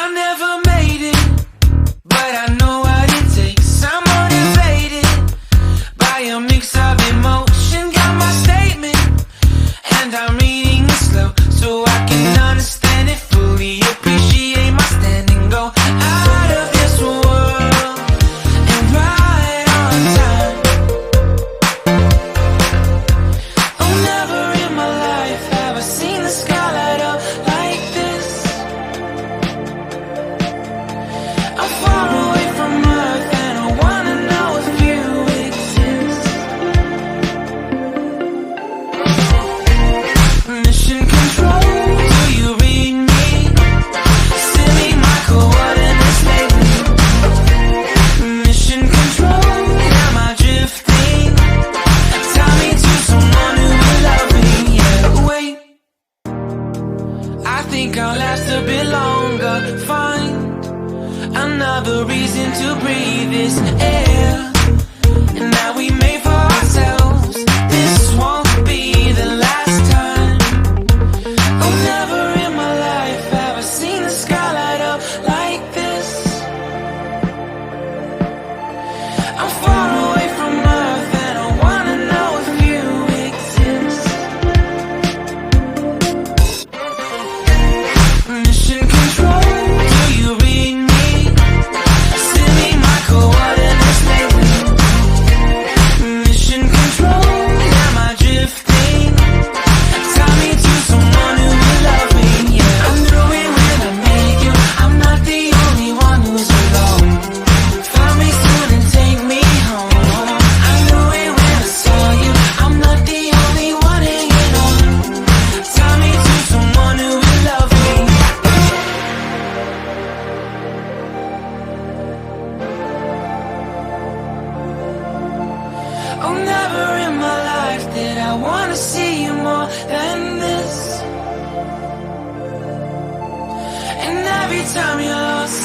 I never made it, but I know what it takes. I'm motivated by a mix of emotion. Got my statement, and I'm reading it slow so I can understand it fully. Appreciate my standing, go out of this world and right on time. Oh, never in my life have I seen the sky light up like this. I'm far away from Earth and I wanna know if you exist. Mission control, do you read me? Send me my coordinates lately. Mission control, am I drifting? Tie me to someone who will love me. Yeah, wait, I think I'll last a bit longer. Find another reason to breathe this air, and that we made for ourselves. This won't be the last time. Oh, never in my life have I seen the sky light up like this. I'm far away from Earth and I wanna know if you exist. Mission control, do you read me? Send me my coordinates lately. Mission control, am I drifting? Tie me to someone who will love me. Yeah, I knew it when I met you. I'm not the only one who's alone. Find me soon and take me home. I knew it when I saw you. I'm not the only one hanging on. Tie me to someone who will love me. Oh, never in my life did I wanna see you more than this. And every time you're lost,